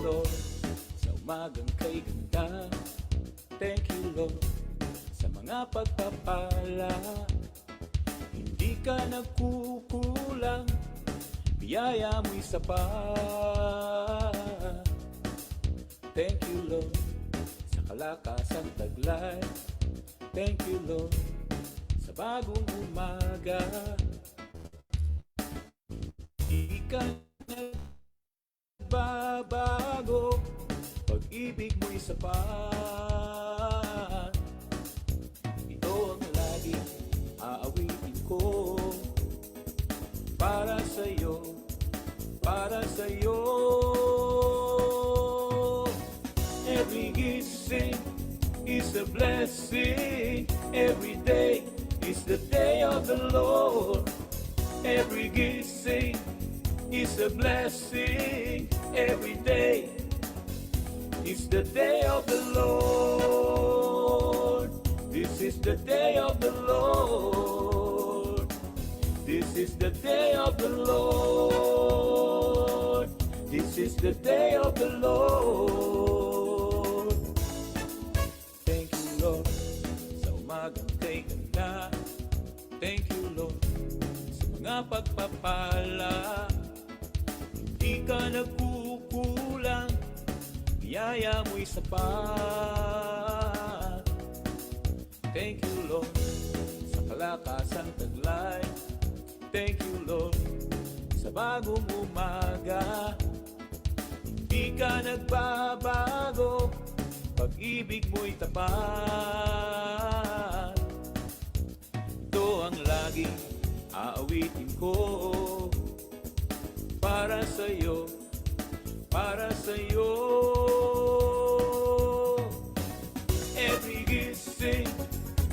Lord, sa umagang kay ganda. Thank you, Lord, sa mga pagpapala. Hindi ka nagkukulang, biyaya mo'y sapat. Thank you, Lord, sa kalakasang taglay. Thank you, Lord, sa bagong umaga. Di ka nagbabago, pag-ibig mo'y sapat. Ito ang laging aawitin ko, para sa'yo, para sa'yo. Every gising is a blessing. Every day is the day of the Lord. Every gising is a blessing. Every day is the day of the Lord. This is the day of the Lord. This is the day of the Lord. This is the day of the Lord. Thank you, Lord, sa umagang kay ganda. Thank you, Lord, sa mga pagpapala. Hindi ka nagkukulang, biyaya mo'y sapat. Thank you, Lord, sa kalakasang taglay. Thank you, Lord, sa bagong umaga. Hindi ka nagbabago, pag-ibig mo'y tapat. Ito ang laging aawitin ko, para sa'yo, para sa'yo. Every gising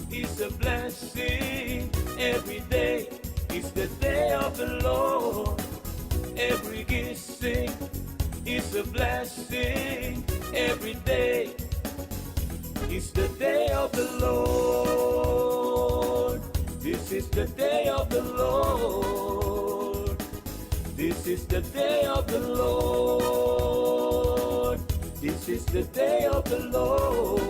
is a blessing. Every day is the day of the Lord. Every gising is a blessing. Every day is the day of the Lord. This is the day of the Lord. This is the day of the Lord. This is the day of the Lord.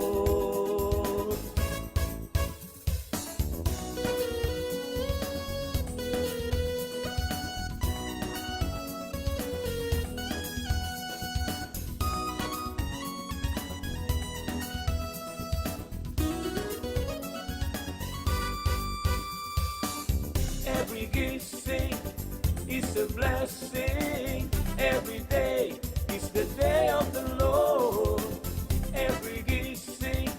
Every gising is a blessing. Every day is the day of the Lord. Every gising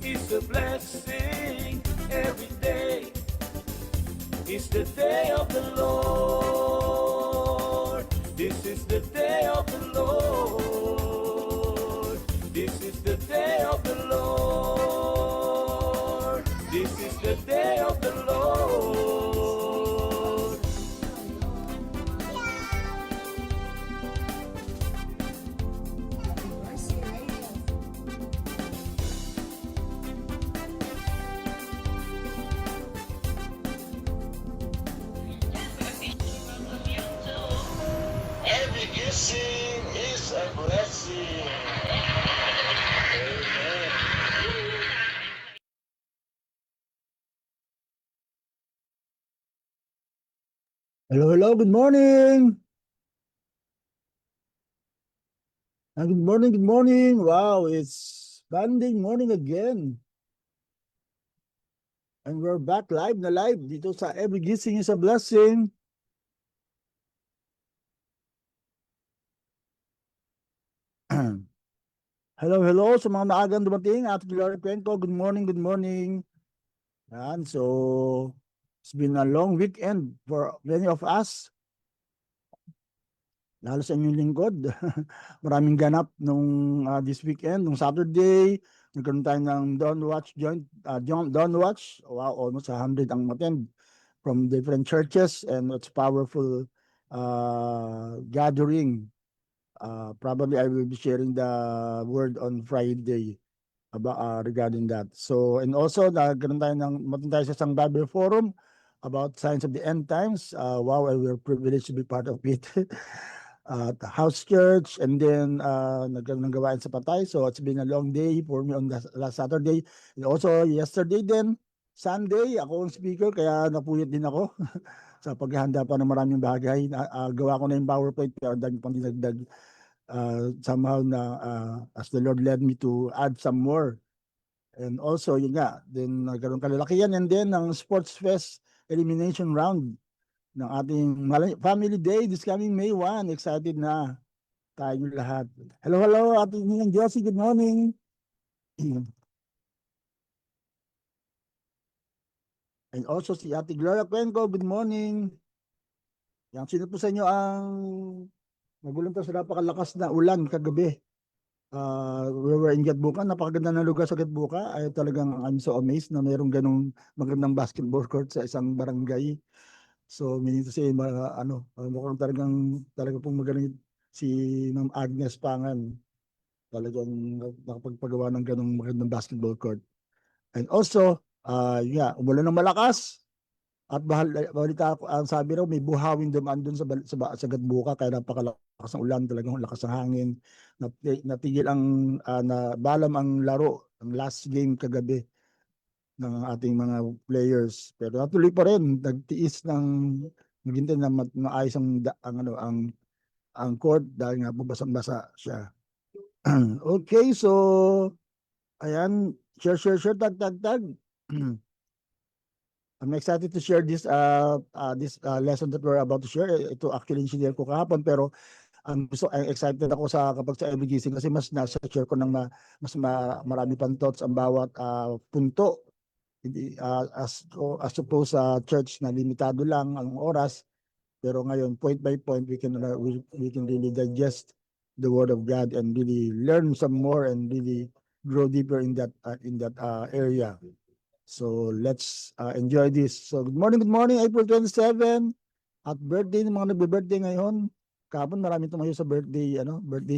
is a blessing. Every day is the day of the Lord. This is the day of the Lord. This is the day of the Lord. This is the day of the Lord. Every gising is a blessing. Amen. Hello, hello, good morning. Good morning, good morning. Wow, it's Monday morning again. And we're back live na live dito sa Every Gising is a Blessing. Hello, hello sa mga maagang dumating. Ate Gloria Cuenco, good morning, good morning. Yan, so it's been a long weekend for many of us. Lalo sa inyong lingkod. Maraming ganap nung this weekend, nung Saturday. Nagkaroon tayo ng Dawn Watch joint, Dawn Watch. Wow, almost 100 ang attend from different churches, and it's powerful gathering. Probably I will be sharing the word on Friday about regarding that. So, and also nagkaroon tayo tayo sa isang Bible forum about signs of the end times. Wow, I were privileged to be part of it. at house church, and then nagkaroon ng gawain sa Patay. So it's been a long day for me on the last Saturday. And also yesterday din, Sunday, ako ang speaker kaya napuyat din ako sa paghahanda pa ng maraming bagay. Gawa ko na yung PowerPoint pero dami pang dinagdag somehow na as the Lord led me to add some more. And also, yun nga, then nagkaroon kalalakihan, and then ng Sports Fest elimination round ng ating Family Day this coming May 1. Excited na tayo lahat. Hello, hello, Ate Ninang Josie, good morning. And also si Ate Gloria Cuenco, good morning. Yan, sino po sa inyo ang nagulong to sa napakalakas na ulan kagabi? We were in Gatbuka, napakaganda ng lugar sa Gatbuka. Ay talagang I'm so amazed na mayroong ganong magandang basketball court sa isang barangay. So, meaning to say, mukhang talaga pong magaling si Ma'am Agnes Pangan. Talagang nakapagpagawa ng ganong magandang basketball court. And also, umulan ng malakas. At balita ako, ang sabi raw, may buhawin dumaan dun sa Gatbuka, kaya napakalakas ng ulan, talagang lakas ng hangin. Natigil balam ang laro, ang last game kagabi ng ating mga players, pero natuloy pa rin, nagtiis ng naghintay na maayos ang court dahil nga basang-basa siya. Okay, so ayan, share, tag. I'm excited to share this lesson that we're about to share. Ito actually share ko kahapon, pero I'm excited ako kapag sa every gising kasi mas nasa-share ko ng marami pang thoughts ang bawat punto. Hindi as suppose sa church na limitado lang ang oras, pero ngayon point by point we can really digest the word of God and really learn some more and really grow deeper in that area. So let's enjoy this. So good morning, April 27 at birthday ng mga nagbe-birthday ngayon. Kahapon marami tumayo sa birthday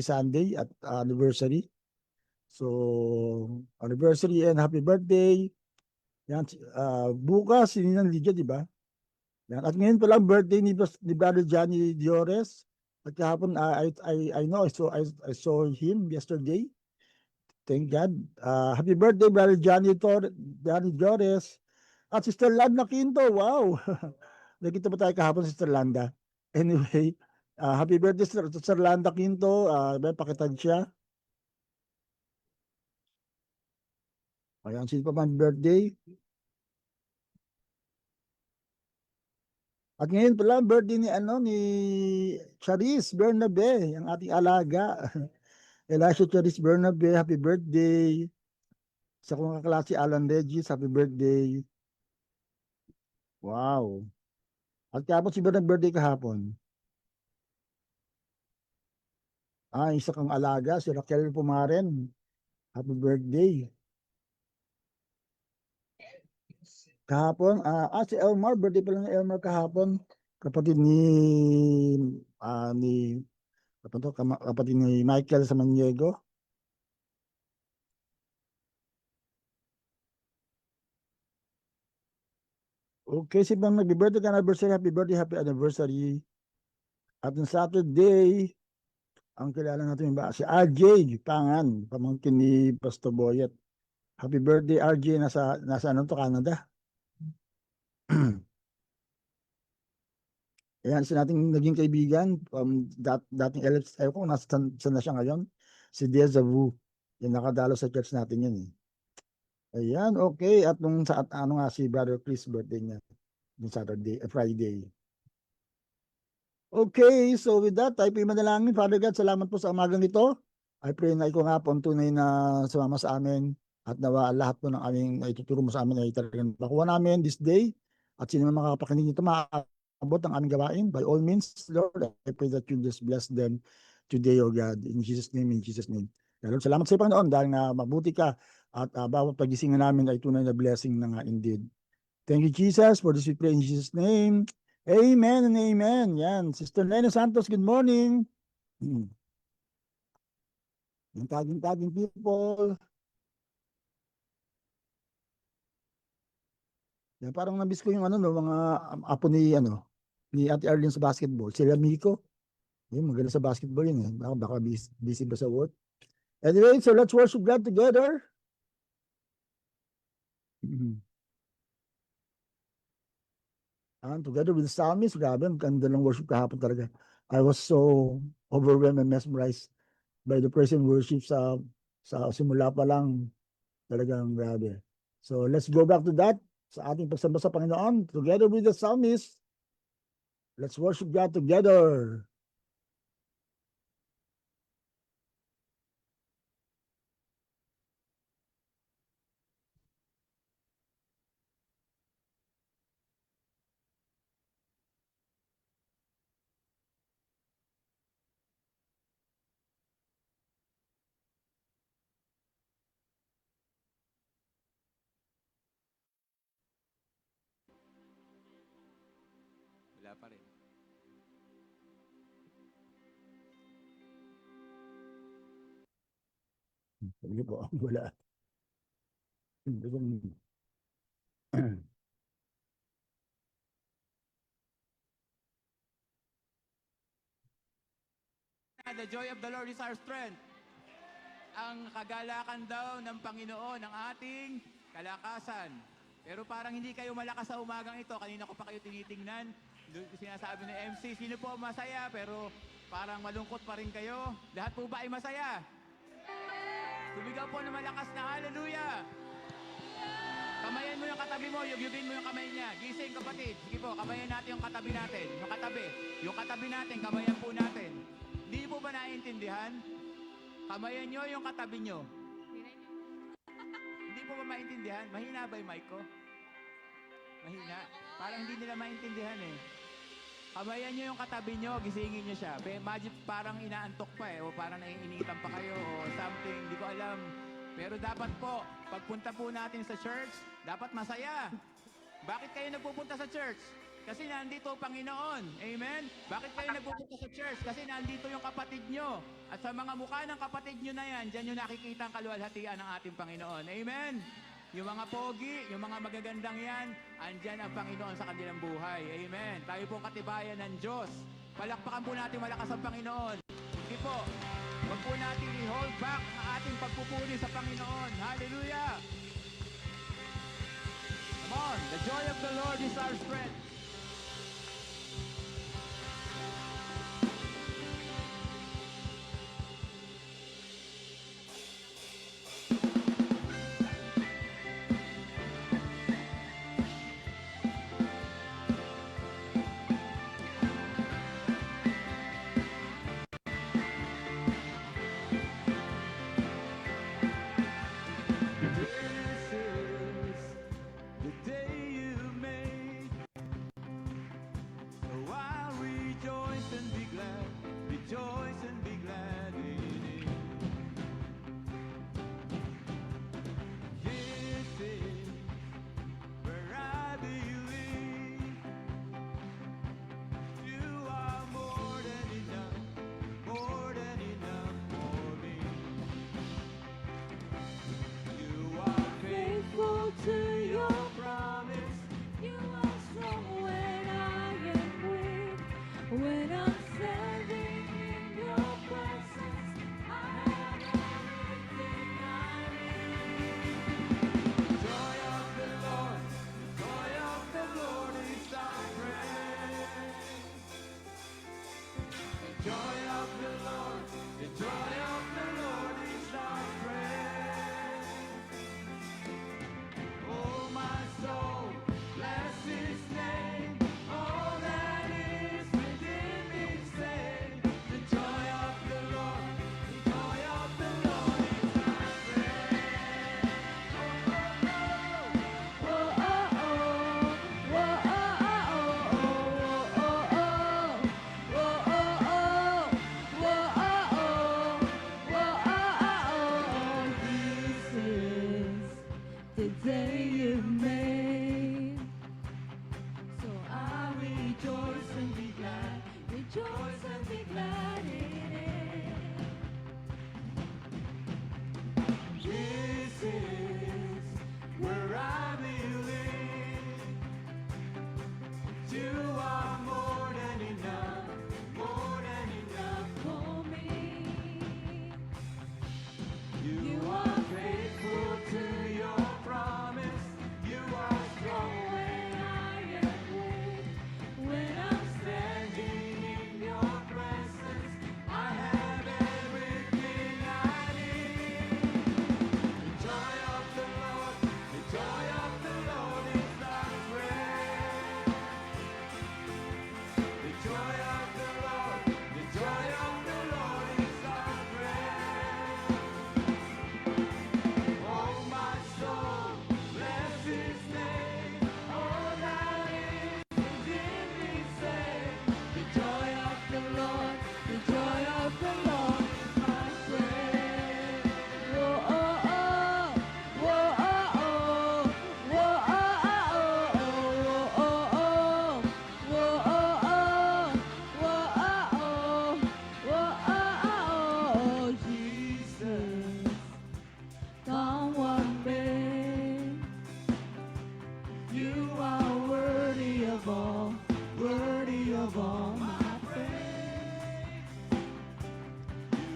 Sunday at anniversary. So anniversary and happy birthday. Yan, bukas, si Ninang Lydia, di ba? Yan. At ngayon pala birthday ni Brother Johnny Diores. At kahapon, I know, I saw him yesterday. Thank God. Happy birthday, Brother Johnny Diores. At Sister Landa Quinto, wow! Nakita ba tayo kahapon, Sister Landa? Anyway, happy birthday, Sister Landa Quinto. Pakitag siya. Ayan, sino pa man birthday? At ngayon pala, birthday ni Charis Bernabe, ang ating alaga. Elisha Charis Bernabe, happy birthday. Sa kong kaklase Alan Regis, happy birthday. Wow. At kahapon si birthday kahapon. Isa kang alaga, si Raquel Pumaren. Happy birthday. Kahapon, si Elmar, birthday pala ni Elmar kahapon. Kapatid kapatid ni Michael sa Maniego. Okay, si Bang nag-birthday anniversary, happy birthday, happy anniversary. At ng Saturday, ang kilala natin ba? Si RJ Pangan, pamangkin ni Pastor Boyet. Happy birthday, RJ, nasa Canada. Ayan, isa nating naging kaibigan, dating LFS, ko saan na siya ngayon, si Deja Vu, yung nakadalo sa church natin yun. Ayan, okay, at si Brother Chris birthday niya, yung Friday. Okay, so with that, tayo po yung manalangin. Father God, salamat po sa umagang ito. I pray na ikaw nga po ang tunay na sumama sa amin at nawa lahat po ng aming ituturo mo sa amin ay talagang makuha namin this day. At sino man makakapakinig nito, abot ang aming gawain. By all means, Lord, I pray that you just bless them today, O God. In Jesus' name, in Jesus' name. Lord, salamat sa iyo, Panginoon, dahil nga mabuti ka at bawat pagisingan namin ay tunay na blessing na nga indeed. Thank you, Jesus, for this we pray in Jesus' name. Amen and amen. Yan. Sister Nene Santos, good morning. Yung taging people. Yan, parang nabis ko yung mga apo ni Ate Arlene sa basketball. Sila Miko. Yun, magaling sa basketball yun eh. Baka busy ba sa work? Anyway, so let's worship God together. And together with the psalmist, grabe, ang ganda ng worship kahapon talaga. I was so overwhelmed and mesmerized by the praise and worship sa simula pa lang, talagang grabe. So let's go back to that sa ating pagsamba sa Panginoon together with the psalmist. Let's worship God together. Wala pa rin. Sige po, wala. The joy of the Lord is our strength. Ang kagalakan daw ng Panginoon ang ating kalakasan. Pero parang hindi kayo malakas sa umagang ito. Kanina ko pa kayo tinitingnan. Sinasabi ni MC, sino po masaya pero parang malungkot pa rin kayo? Lahat po ba ay masaya? Sumigaw po na malakas na hallelujah! Kamayan mo yung katabi mo, yugyugin mo yung kamay niya. Gising kapatid. Sige po, kamayan natin yung katabi natin. Yung katabi. Yung katabi natin, kamayan po natin. Hindi po ba naiintindihan? Kamayan nyo yung katabi nyo. Hindi po ba maintindihan? Mahina ba yung mic ko? Mahina? Parang hindi nila maintindihan eh. Kamayan nyo yung katabi nyo, gisingin nyo siya. Imagine parang inaantok pa eh, o parang naiinitan pa kayo, o something, hindi ko alam. Pero dapat po, pagpunta po natin sa church, dapat masaya. Bakit kayo nagpupunta sa church? Kasi nandito ang Panginoon. Amen? Bakit kayo nagpupunta sa church? Kasi nandito yung kapatid nyo. At sa mga mukha ng kapatid nyo na yan, dyan yung nakikita ang kaluwalhatian ng ating Panginoon. Amen? Yung mga pogi, yung mga magagandang yan, andyan ang Panginoon sa kanilang buhay. Amen? Tayo pong katibayan ng Diyos. Palakpakan po natin malakas ang Panginoon. Hindi po. Huwag po natin i-hold back ang ating pagpupuri sa Panginoon. Hallelujah! Come on! The joy of the Lord is our strength. This is the day you made. You are worthy of all my praise.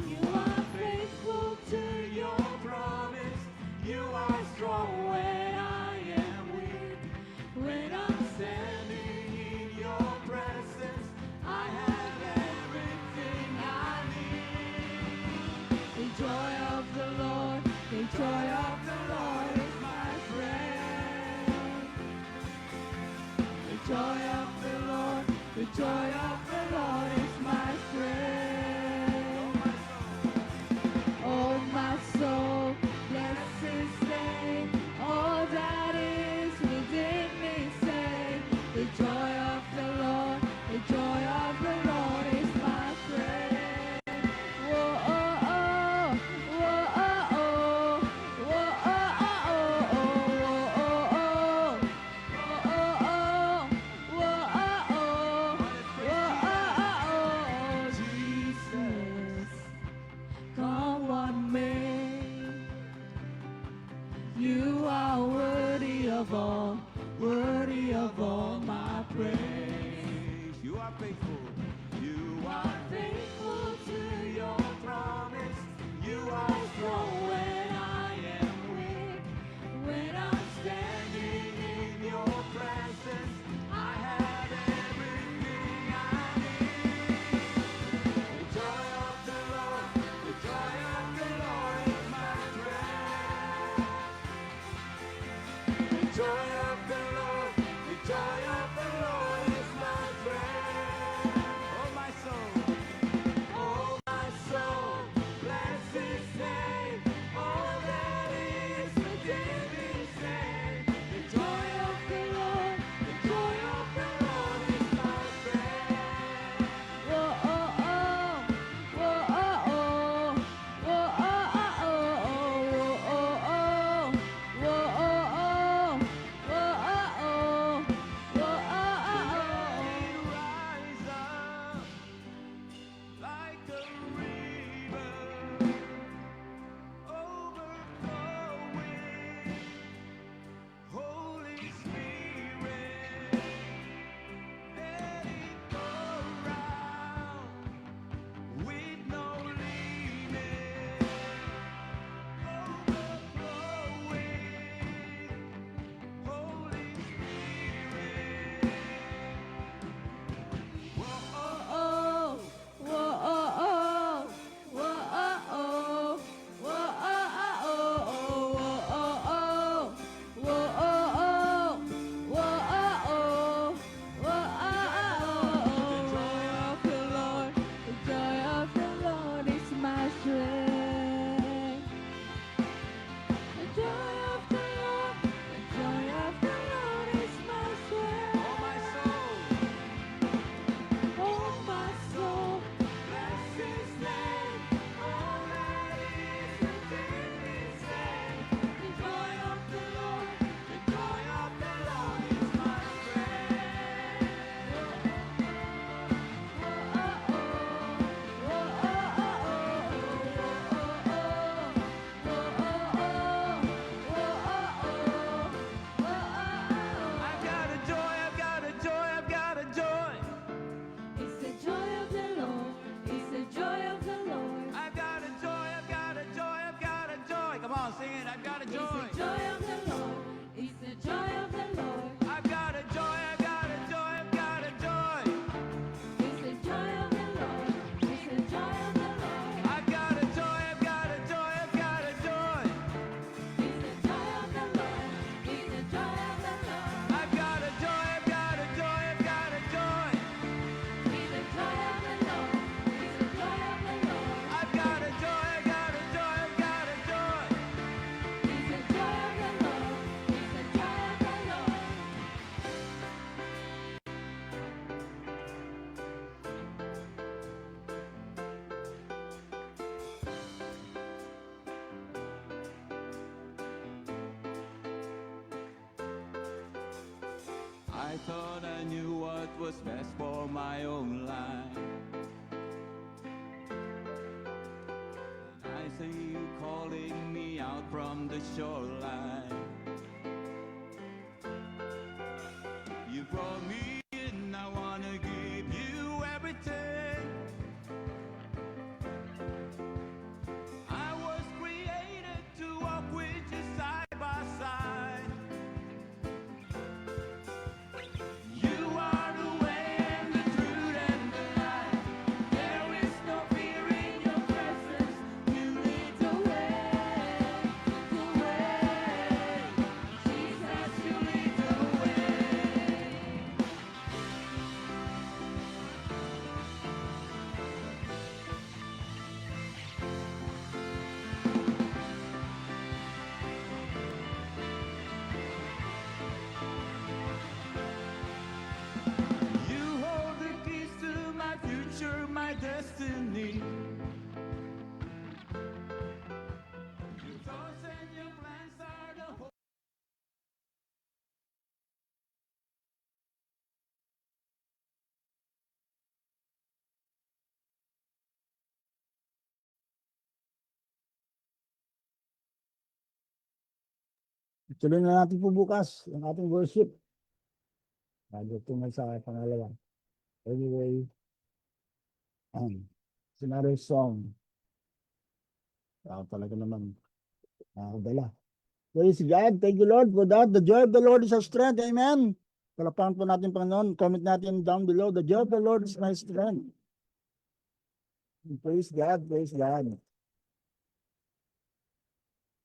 You are faithful to your promise. You are strong when I am weak. When I'm standing in your presence, I have everything I need. The joy of the Lord is my friend. The joy of the Lord is my strength. Oh, my soul, bless His name. All that is within me, say, the joy of the Lord is my strength. Whoa, oh, oh, whoa, oh, oh, whoa, oh, oh, oh, oh, oh, oh. Jesus, come on me. You are worthy of all my praise. You are faithful. You are faithful to your promise. You are strong when I am weak. When I'm standing in your presence, I have everything I need. The joy of the Lord is my strength. The joy of the Lord is my strength. Oh, my soul. Oh, my soul, bless His name. All that is within me, say, the joy of the Lord is my strength. Whoa, oh, oh, whoa, oh, oh, whoa, oh, oh, oh, whoa, oh, oh, whoa, oh, oh, whoa, oh, oh, whoa, oh, oh, rise up like a river, overflowing. Holy Spirit, let it go round with no limit, overflowing. Holy Spirit. Whoa, oh, oh, whoa, oh, oh, whoa, oh, oh, whoa, oh, oh, whoa, oh, oh, whoa, the joy of the Lord is my strength. The joy of the Lord is my strength. Oh, my soul. Oh, my soul, bless His name. All that is within me, say, the joy of the Lord is my strength. Whoa, oh, oh, whoa, oh, oh, whoa, oh, oh. I've got a joy, I've got a joy, I've got a joy. It's the joy of the Lord. It's the joy of the Lord. I've got a joy, I've got a joy, I've got a joy. Come on, sing it. I've got a joy. It's the joy of the Lord. It's the joy of the Lord. I've got a joy, I've got a joy, I've got a joy. It's the joy of the Lord. It's the joy of the Lord. I've got a joy, I've got a joy, I've got a joy. It's the joy of the Lord. It's the joy of the Lord. I've got a joy, I've got a joy, I've got a joy. It's the joy of the Lord. It's the joy of the Lord. I've got a joy, I've got a joy, I've got a joy. It's the joy of the Lord. It's the joy of the Lord. I thought I knew what was best for my own life. I see you calling me out from the shoreline. Tuloy na natin po bukas ang ating worship. Bago tungal sa pangalawa. Anyway, it's another song. Talaga naman nakakadala. Praise God. Thank you, Lord, for that. The joy of the Lord is our strength. Amen. Palapakan po natin, Panginoon. Comment natin down below. The joy of the Lord is my strength. Praise God. Praise God.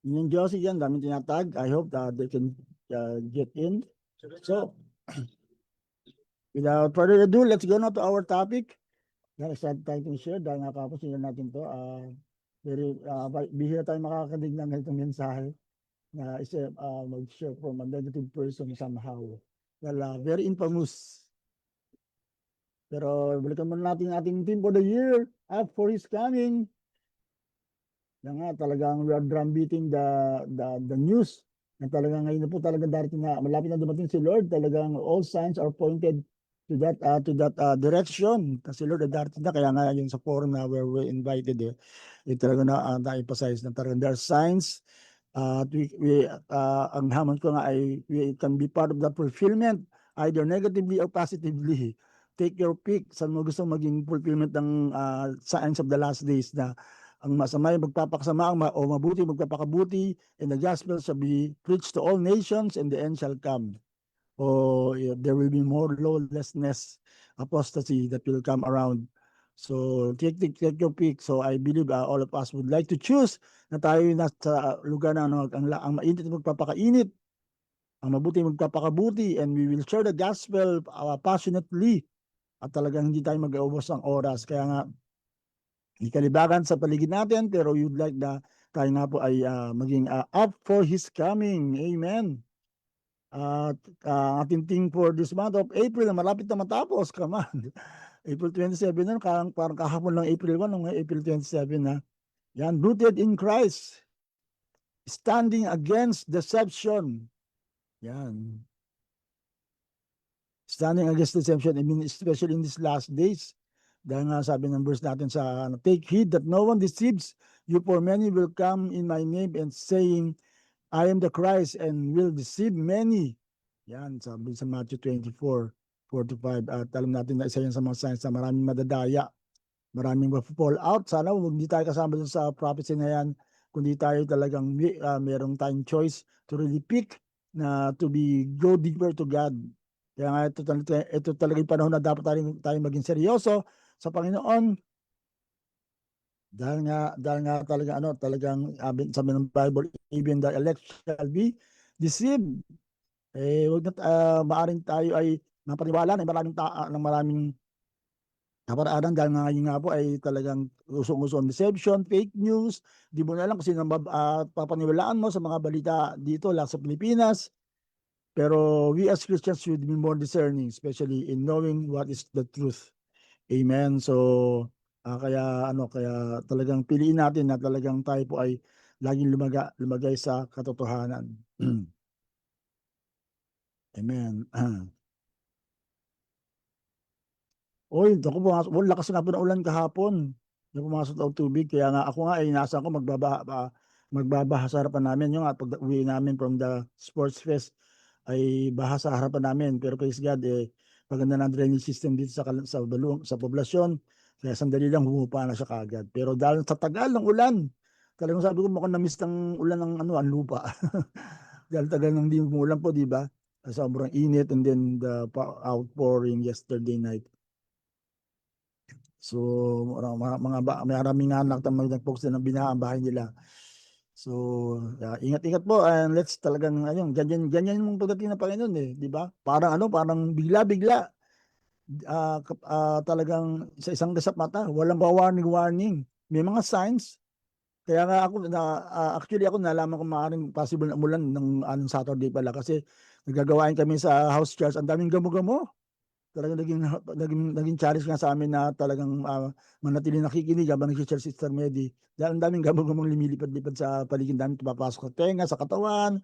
Yung Josie yan, daming tinatag. I hope that they can get in. So, without further ado, let's go now to our topic. Start tayo to share dahil nakapos natin to. Bihira tayo makakadig ng ganitong mensahe na mag-share from a negative person somehow. Well, very infamous. Pero balikan muna natin ating theme for the year. Up for His coming. Yan nga, talagang we are drum beating the news. Na talagang ngayon na po talagang darating na malapit na dumating si Lord. Talagang all signs are pointed to that direction. Kasi Lord, darating na. Kaya nga yung sa forum na where we invited, talaga na-emphasize na talagang there are signs. Ang hamon ko nga ay we can be part of the fulfillment either negatively or positively. Take your pick. Saan mo gusto maging fulfillment ng signs of the last days na ang masama ay magpapakasama o mabuti magpapakabuti, and the gospel shall be preached to all nations and the end shall come. There will be more lawlessness, apostasy that will come around. So take your pick. So I believe all of us would like to choose na tayo nasa lugar na ang mainit magpapakainit, ang mabuti magpapakabuti, and we will share the gospel passionately at talagang hindi tayo mag-aubos ng oras. Kaya nga ikalibagan sa paligid natin, pero you'd like na tayo nga po ay maging up for His coming. Amen. At ating thing for this month of April na malapit na matapos. Come on. April 27 na, parang kahapon lang April 1, April 27 na. Yan, rooted in Christ. Standing against deception. Yan. Standing against deception, I mean, especially in these last days. Dahil nga sabi ng verse natin sa take heed that no one deceives you, for many will come in my name and saying, I am the Christ, and will deceive many. Yan, sabi sa Matthew 24:4-5. At alam natin na isa yan sa mga signs na maraming madadaya, maraming fall out. Sana hindi tayo kasama dun sa prophecy na yan, kundi tayo talagang merong tayong choice to really pick na to go deeper to God. Kaya nga ito talaga yung panahon na dapat tayo maging seryoso sa Panginoon. Dahil nga talagang sabi ng Bible, even the elect shall be deceived. Wag na maaring tayo ay napaniwala ng maraming kaparaanan dahil nga ngayon nga po ay talagang usong-uso deception, fake news. Di mo na alam kasi papaniwalaan mo sa mga balita dito lang sa Pilipinas. Pero we as Christians should be more discerning, especially in knowing what is the truth. Amen. So kaya talagang piliin natin na talagang tayo po ay laging lumagay sa katotohanan. Amen. Oy, ako pumasok. Lakas nga po ng ulan kahapon. Yung pumasok daw tubig. Kaya nga ako nga ay nasa ako magbabaha sa harapan namin. Yung pag uwi namin from the sports fest ay baha sa harapan namin. Pero praise God, maganda na drainage system dito sa poblasyon. Kaya sandali lang humupa na siya kagad. Pero dahil sa tagal ng ulan, talagang sabi ko mukhang na-miss ng ulan ng ang lupa. Dahil tagal ng hindi umulan po, di ba? Sobrang init, and then the outpouring yesterday night. So maraming anak na nag-post na binaha ang bahay nila. So ingat-ingat po, and let's talagang ganyan yung pagdating ng Panginoon, di ba? Parang bigla-bigla. Talagang sa isang kasap mata, walang warning. May mga signs. Kaya nga actually ako nalaman ko maaaring possible na umulan ng anong Saturday pala kasi nagagawain kami sa house church. Ang daming gamo-gamo. Talagang naging challenge nga sa amin na talagang manatili nakikinig habang nag-share Sister Medi. Dahil ang daming gamo-gamong lumilipad-lipad sa paligid namin, papasok sa tenga, sa katawan.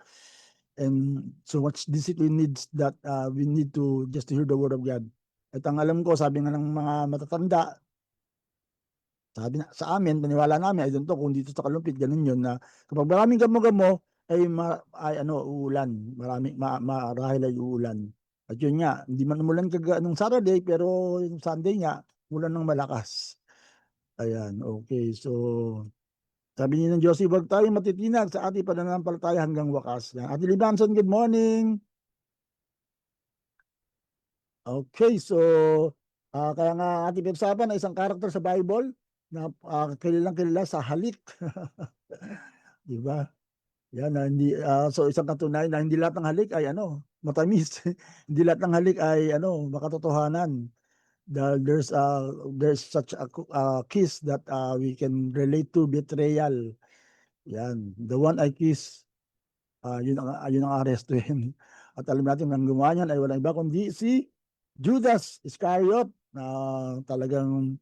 And so much discipline needs that we need to just to hear the word of God. At ang alam ko, sabi nga ng mga matatanda, sabi na, sa amin, paniwala namin, I don't know kung dito sa Kalumpit, ganun yun, na kapag maraming gamo-gamo, ay ano, uulan. Marahil ay uulan. At yun nga, hindi man umulan nung Saturday, pero yung Sunday nga, ulan ng malakas. Ayan, okay. So, sabi niya ng Josie, wag tayo matitinag sa ating pananampalataya hanggang wakas. Yan. Ate Libanson, good morning. Okay, so, kaya nga ating pinag-usapan na isang karakter sa Bible na kilalang kilala sa halik. Di ba? Yan, so isang katunayan na hindi lahat ng halik ay ano, matamis. Hindi lahat ng halik ay ano, makatotohanan. There's such a kiss that we can relate to, betrayal. Yan, the one I kiss, yun ang arestuhin. At alam natin ang gumawa niyan ay walang iba kundi si Judas Iscariot na talagang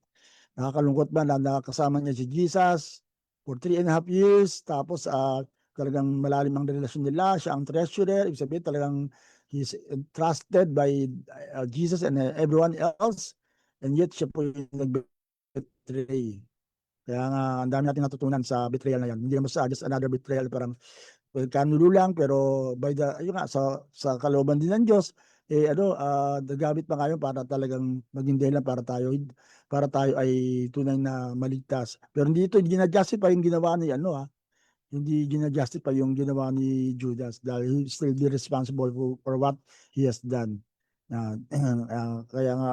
nakakalungkot ba na nakakasama niya si Jesus for 3.5 years. Tapos talagang malalim ang relasyon nila. Siya ang treasurer. Ibig sabihin talagang he's trusted by Jesus and everyone else. And yet siya po yung nag-betray. Kaya nga ang dami natin natutunan sa betrayal na yan. Hindi naman sa just another betrayal. Parang kanulo lang pero by the ayun nga sa kalooban din ng Diyos nagamit pa kayo para talagang maging dahilan para tayo ay tunay na maligtas. Pero hindi ito gina-justify yung ginawa ni hindi gina-justify yung ginawa ni Judas dahil he still be responsible for what he has done. Kaya nga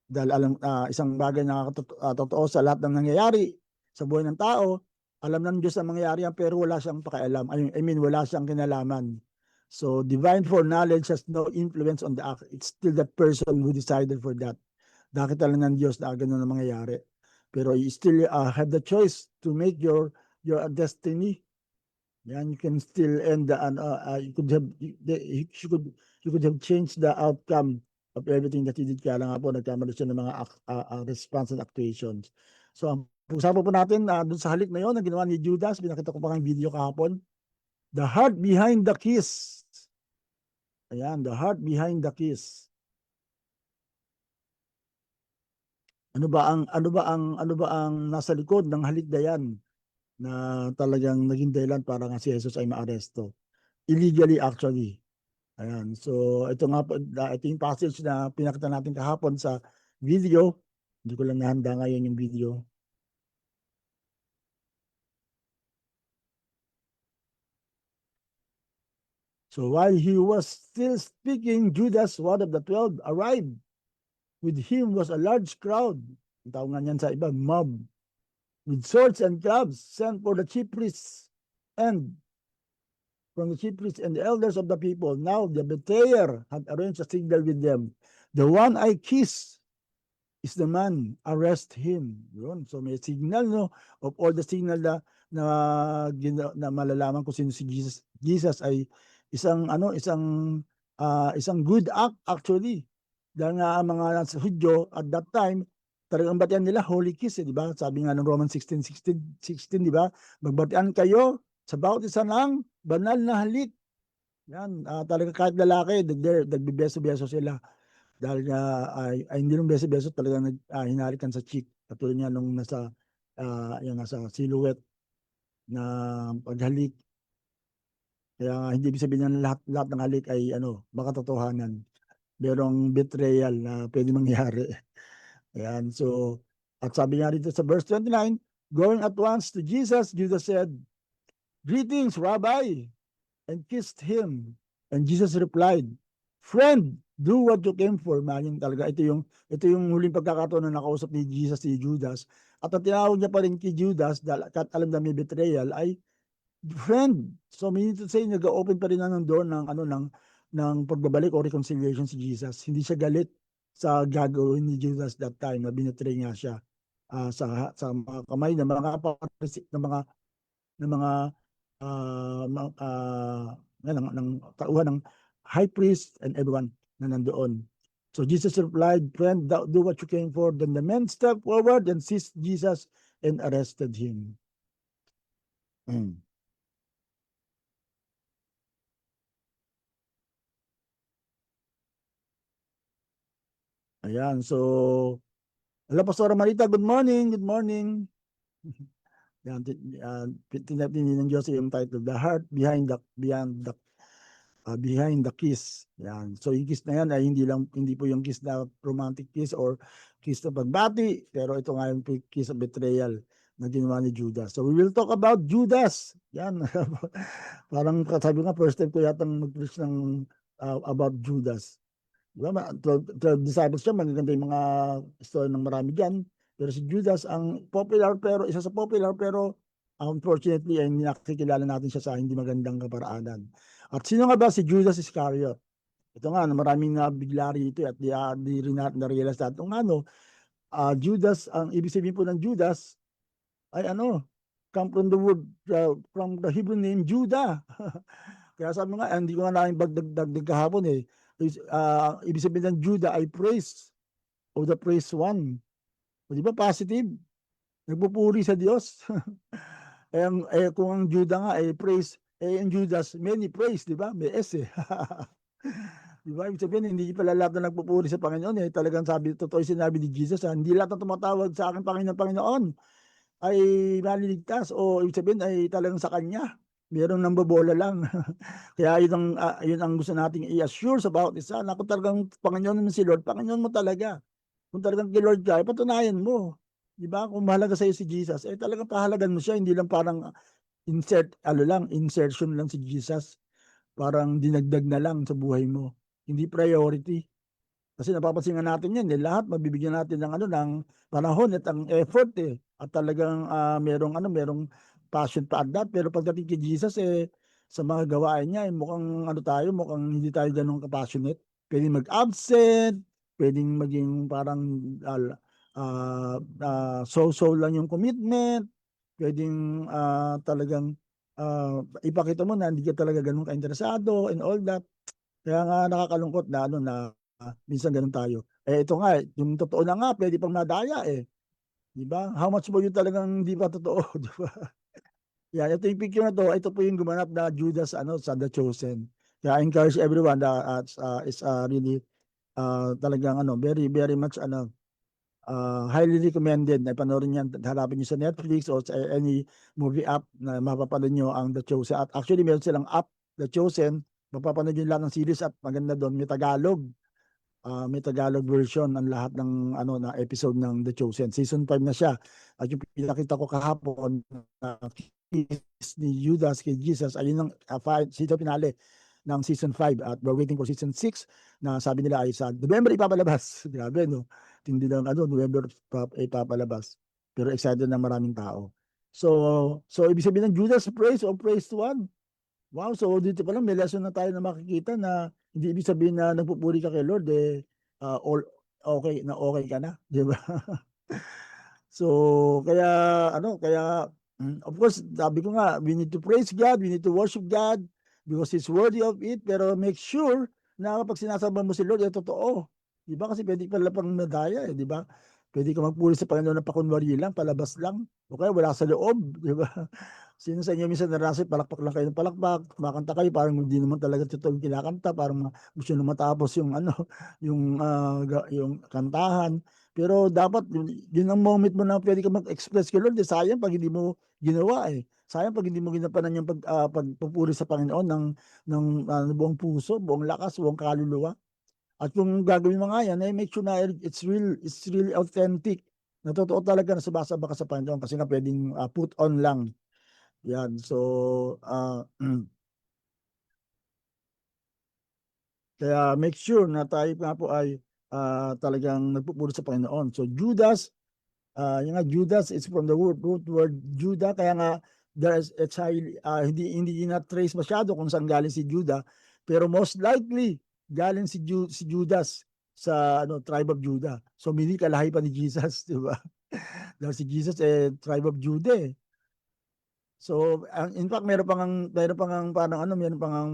dahil isang bagay na totoo sa lahat ng nangyayari sa buhay ng tao, alam ng Diyos ang mangyayari yan pero wala siyang pakialam. I mean, wala siyang kinalaman. So, divine foreknowledge has no influence on the act. It's still that person who decided for that. Nakita lang ng Diyos na ganun ang mangyayari. Pero you still have the choice to make your destiny. Yan, you can still end you could have changed the outcome of everything that you did. Kaya lang nga po, nagkamali siya ng mga response and actuations. So, ang usapan po natin dun sa halik na yun, ang ginawa ni Judas, pinakita ko pa ng video kahapon, the heart behind the kiss. Ayan, the heart behind the kiss. Ano ba ang nasa likod ng halik na yan na talagang naging dahilan para nga si Jesus ay maaresto? Illegally actually. Ayan. So, ito nga po, ito yung passage na pinakita natin kahapon sa video. Hindi ko lang nahanda ngayon yung video. So, while he was still speaking, Judas, one of the 12, arrived. With him was a large crowd. Ang tawag nga niyan sa iba, mob. With swords and clubs, sent for the chief priests and from the chief priests and the elders of the people. Now the betrayer had arranged a signal with them. The one I kiss is the man, arrest him. Yun. So may signal, no, of all the signal na malalaman kung sino si Jesus. Jesus ay isang good act actually. Dahil nga mga nasa Hudyo at that time, talagang batian nila holy kiss, di ba? Sabi nga ng Romans 16:16, di ba? Magbatian kayo sa bawat isa ng banal na halik. Yan, talaga kahit lalaki, nagbibeso-beso sila. Dahil nga ay hindi nung beso-beso talagang hinalikan sa cheek. Katulad niya nung nasa silhouette na paghalik. Kaya hindi ibig sabihin na lahat ng halik ay makatotohanan. Merong betrayal na pwede mangyari. Ayan, so, at sabi nga dito sa verse 29, going at once to Jesus, Judas said, "Greetings, Rabbi," and kissed him. And Jesus replied, "Friend, do what you came for." Maling talaga. Ito yung huling pagkakataon na nakausap ni Jesus si Judas. At ang tinawag niya pa rin kay Judas, dahil alam na may betrayal, ay friend. So meaning to say, nag-open pa rin ng door ng pagbabalik o reconciliation si Jesus. Hindi siya galit sa gagawin ni Judas that time na binetray nga siya sa mga kamay ng ng tauhan ng high priest and everyone na nandoon. So Jesus replied, "Friend, do what you came for." Then the men stepped forward and seized Jesus and arrested him. Ayan, so hello Pastor Marita, good morning, good morning. Yan, tinatini ng Diyos yung title, The Heart Behind the Kiss. Yan. So yung kiss na yan ay hindi po yung kiss na romantic kiss or kiss na pagbati, pero ito nga yung kiss of betrayal na ginawa ni Judas. So we will talk about Judas. Yan. Parang sabi nga, first time ko yatang mag-preach ng about Judas. Diba? 12 disciples siya, magaganda yung mga story ng marami dyan. Pero si Judas ang popular, pero isa sa popular, pero unfortunately ay nakikilala natin siya sa hindi magandang kaparaanan. At sino nga ba si Judas Iscariot? Ito nga, maraming nabigla rito at di rin natin na-realize natin. Judas, ang ibig sabihin po ng Judas ay come from the word, from the Hebrew name Judah. Kaya sabi nga, hindi ko nga namin bagdagdag kahapon eh. Ibig sabihin ng Judah ay praise o the praise one. O, di ba positive? Nagpupuri sa Diyos. Kung ang Judah nga ay praise, ang Judas, many praise, di ba? May S eh. Di ba? Ibig sabihin, hindi pala lahat na nagpupuri sa Panginoon eh. Talagang totoo yung sinabi ni Jesus, hindi lahat na tumatawag sa akin Panginoon ay maliligtas, o ibig sabihin ay talagang sa Kanya. Merong nambobola lang. Kaya yun ang gusto nating i-assure sa bawat isa, na kung talagang Panginoon mo si Lord, Panginoon mo talaga. Kung talagang kay Lord ka, patunayan mo. Di ba? Kung mahalaga sa'yo si Jesus, talagang pahalagan mo siya, hindi lang parang insertion lang si Jesus. Parang dinagdag na lang sa buhay mo. Hindi priority. Kasi napapansin nga natin yan, lahat mabibigyan natin ng panahon at ang effort eh. At talagang merong passion pa at that. Pero pagdating kay Jesus sa mga gawain niya, mukhang hindi tayo ganun ka-passionate. Pwedeng mag-absent, pwedeng maging parang so-so lang yung commitment, pwedeng talagang ipakita mo na hindi ka talaga ganun ka-interesado and all that. Kaya nga nakakalungkot na minsan ganun tayo. Ito nga, yung totoo na nga, pwede pang madaya eh. Di ba? How much mo yung talagang hindi pa totoo, di ba? Yan, ito yung picture na to, ito po yung gumanap na Judas sa The Chosen. Kaya I encourage everyone that is really talagang very, very much highly recommended na panoorin niyan, harapin niyo sa Netflix o sa any movie app na mapapanood niyo ang The Chosen. At actually, meron silang app, The Chosen, mapapanood niyo lahat ng series at maganda doon, may Tagalog version ng lahat ng na episode ng The Chosen. Season 5 na siya. At yung pinakita ko kahapon na kiss ni Judas kay Jesus, ayun ang season finale ng season 5 at we're waiting for season 6 na sabi nila ay sa November ipapalabas. Grabe no. Tindi lang November ipapalabas. Pero excited na maraming tao. So ibig sabihin ng Judas praise o praise to one. Wow, so dito pa lang may lesson na tayo na makikita na hindi ibig sabihin na nagpupuri ka kay Lord all okay ka na, di ba? So kaya of course, sabi ko nga, we need to praise God, we need to worship God because He's worthy of it, pero make sure na kapag sinasamba mo si Lord, totoo. Di ba? Kasi pwede pala pang madaya di ba? Pwede ka magpuri sa Panginoon ng pakunwari lang, palabas lang. O kaya wala sa loob, di ba? Sino sa inyo minsan naranasan, palakpak lang kayo ng palakpak, kumakanta kayo, parang hindi naman talaga totoo yung kinakanta, parang gusto nyo matapos yung kantahan. Pero dapat, yun ang moment mo na pwede ka mag-express kay Lord. Sayang pag hindi mo ginawa Sayang pag hindi mo ginapanan yung pagpupuri sa Panginoon ng buong puso, buong lakas, buong kaluluwa. At kung gagawin mo nga yan, make sure na it's really authentic. Na totoo talaga na sumasamba ka sa Panginoon kasi nga pwedeng put on lang. Yan. So, kaya make sure na tayo nga po ay talagang nagpupuri sa Panginoon. So, Judas Judas is from the root word Judah. Kaya nga, it's hindi na trace masyado kung saan galing si Judah. Pero most likely, galing si Judas sa tribe of Judah. So, mini kalahi pa ni Jesus, di ba? Dahil si Jesus tribe of Judah eh. So, in fact, meron pang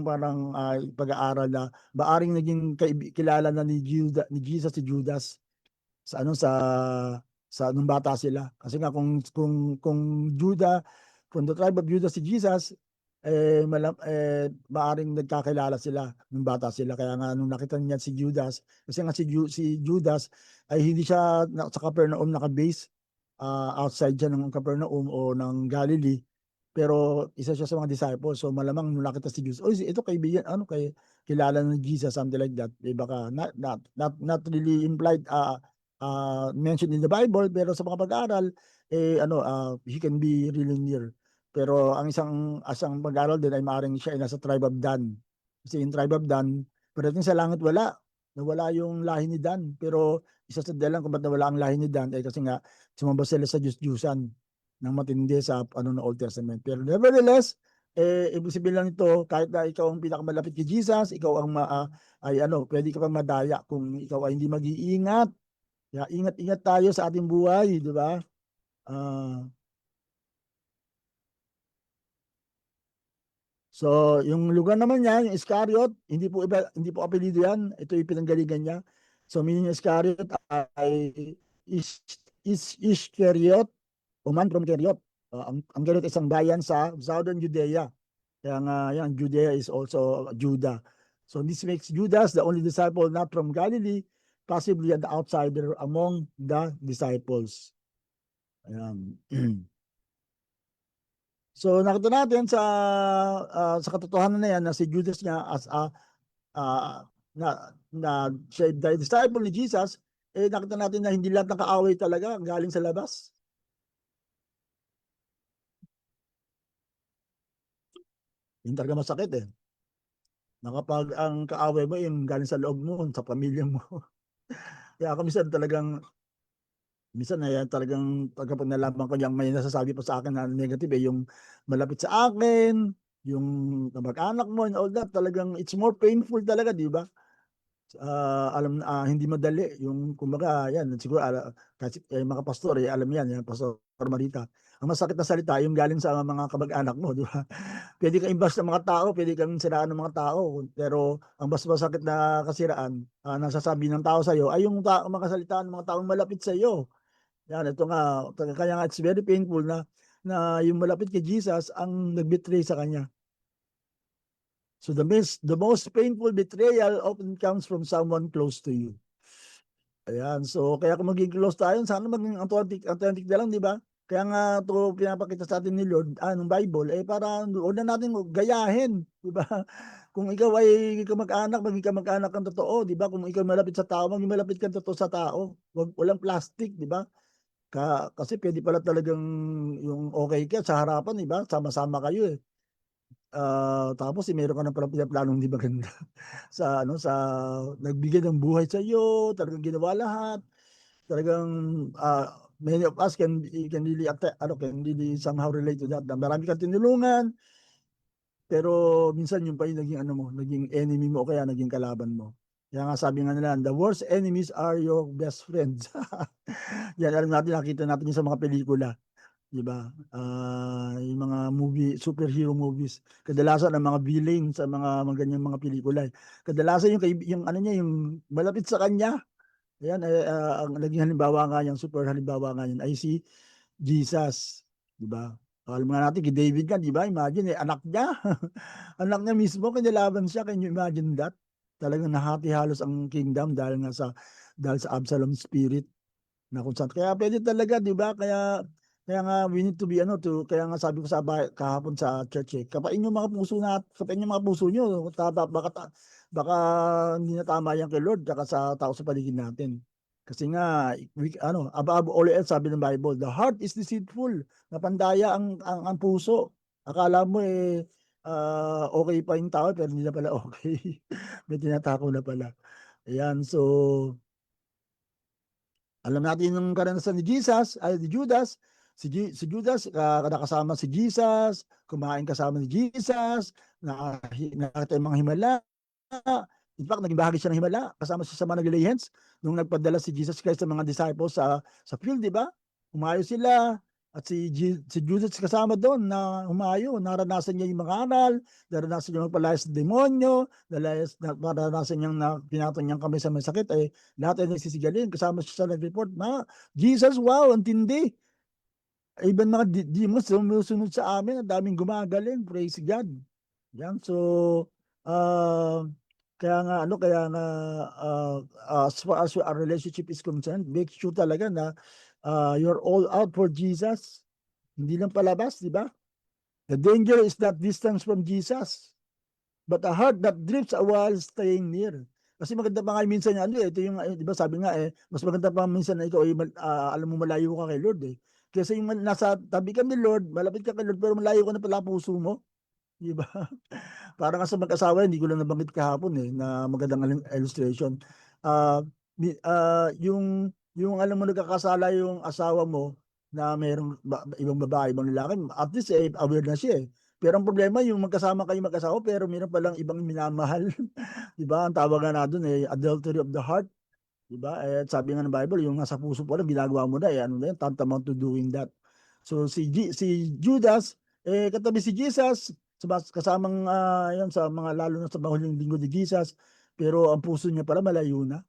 parang pag-aaral na baaring naging kilala na ni Jesus si Judas sa nung bata sila. Kasi nga kung Judah, from the tribe of Judah si Jesus, maaring nagkakilala sila nung bata sila. Kaya nga nung nakita niya si Judas, kasi nga si Judas ay hindi siya sa Capernaum naka-base, outside dyan ng Capernaum o ng Galilee. Pero isa siya sa mga disciples. So malamang nung nakita si Jesus, oh, ito kaibigan, ano kilala ng Jesus, something like that. Baka not really implied, mentioned in the Bible, pero sa mga pag-aaral, he can be really near. Pero ang isang pag-aaral din ay maaaring siya ay nasa tribe of Dan. Kasi yung tribe of Dan, pagdating sa langit nawala yung lahi ni Dan. Pero isa sa dahilan kung ba't nawala ang lahi ni Dan ay kasi nga sumamba sila sa Diyos-Diyusan ng matindi sa ng Old Testament. Pero nevertheless, ibig sabihin lang ito, kahit na ikaw ang pinakamalapit kay Jesus, ikaw ang pwede ka pang madaya kung ikaw ay hindi mag-iingat. Kaya ingat-ingat tayo sa ating buhay, di ba? So, yung lugar naman niya, yung Iscariot, hindi po apelyido yan. Ito yung pinanggalingan niya. So, meaning Iscariot ay Iscariot, o man from Keriot. Ang Keriot isang bayan sa southern Judea. Kaya nga, yan, Judea is also Judah. So, this makes Judas the only disciple not from Galilee, possibly an outsider among the disciples. Ayan. So nakita natin sa katotohanan na yan na si Judas niya as na siya the disciple ni Jesus, nakita natin na hindi lahat ng kaaway talaga galing sa labas. Yun talaga masakit na kapag ang kaaway mo yung galing sa loob mo, sa pamilya mo. Kaya ako minsan ay talagang pagkapag nalaman ko yung may nasasabi pa sa akin na negative yung malapit sa akin, yung kamag-anak mo and all that, talagang it's more painful talaga, di ba? Hindi madali yung kumbaga yan siguro kasi mga pastor alam yan, yan Pastor Marita. Ang masakit na salita yung galing sa mga kamag-anak mo, di ba? Pwede kang imbas ng mga tao, pwede kang siraan ng mga tao, pero ang mas masakit na kasiraan, nasasabi ng tao sa iyo ay yung mga salita ng mga taong malapit sa iyo. Yan, ito nga, kaya nga it's very painful na yung malapit kay Jesus ang nag-betray sa kanya. So the most painful betrayal often comes from someone close to you. Ayan, so kaya kung maging close tayo, sana maging authentic na lang, di ba? Kaya nga ito pinapakita sa atin ni Lord, ng Bible, para huwag na natin gayahin, di ba? Kung ikaw ay kamag-anak, maging kamag-anak kang totoo, di ba? Kung ikaw malapit sa tao, maging malapit kang totoo sa tao. Walang plastic, di ba? Kasi pwede pala talagang yung okay ka sa harapan, di ba? Sama-sama kayo tapos meron ka ng planong di maganda sa nagbigay ng buhay sa iyo, talagang ginawa lahat. Talagang many of us can really can really somehow relate to that. Na marami kang tinulungan, pero minsan yung pa yung naging enemy mo o kaya naging kalaban mo. Kaya nga sabi nga nila, the worst enemies are your best friends. Yan, alam natin, nakita natin yun sa mga pelikula. Di ba? Yung mga superhero movies. Kadalasan ang mga villain sa mga ganyang mga pelikula. Kadalasan yung malapit sa kanya. Ayan, ang naging halimbawa nga yan, super halimbawa nga yan, ay si Jesus. Di ba? Alam nga natin, kay David nga, di ba? Imagine, anak niya. Anak niya mismo, kinilaban siya. Can you imagine that? Talagang nahati halos ang kingdom dahil sa Absalom spirit na kung saan. Kaya pwede talaga, di ba? Kaya nga we need to be kaya nga sabi ko kahapon sa church kapain yung mga puso nyo. Baka hindi na tama yan kay Lord saka sa tao sa paligid natin. Kasi nga above all else sabi ng Bible, the heart is deceitful, napandaya ang puso. Akala mo okay pa yung tao pero hindi na pala okay. May tinatako na pala. Ayan, so alam natin yung karanasan ni Judas. Si Judas, nakasama si Jesus, kumain kasama ni Jesus, nakakita yung mga himala. In fact, naging bahagi siya ng himala, kasama siya sa mga Galileans, nung nagpadala si Jesus Christ sa mga disciples sa field, di ba? Umayo sila, at si Judas kasama doon na humayo, naranasan niya yung mga aral, naranasan niya magpalayas ng demonyo, naranasan niyang pinatong niyang kamay sa may sakit, lahat ay nagsisigalin, kasama siya sa nag-report, Jesus, wow, ang tindi. Even mga demons sumusunod sa amin, ang daming gumagaling, praise God. Yan, so, kaya nga, as far as our relationship is concerned, make sure talaga na you're all out for Jesus. Hindi lang palabas, di ba? The danger is not distance from Jesus, but a heart that drifts a while staying near. Kasi maganda pa nga minsan yung ano ito yung di ba sabi nga mas maganda pa minsan na ikaw ay alam mo malayo ka kay Lord Kasi yung nasa tabi ka ni Lord, malapit ka kay Lord pero malayo ka na pala puso mo, di ba? Parang nga sa mag-asawa, hindi ko lang nabanggit kahapon na magandang illustration. Ah, yung alam mo nagkakasala yung asawa mo na mayroong ibang babae, ibang lalaki, at least aware na siya Pero ang problema yung magkasama kayo mag-asawa pero mayroon palang ibang minamahal. 'Di ba? Ang tawag nga na doon adultery of the heart, 'di ba? Sabi nga ng Bible, yung nasa puso pa lang ginagawa mo na ano na yun, tantamount to doing that. So si Judas katabi si Jesus, kasamang yan sa mga lalo na sa huling linggo ni Jesus, pero ang puso niya pala malayo na.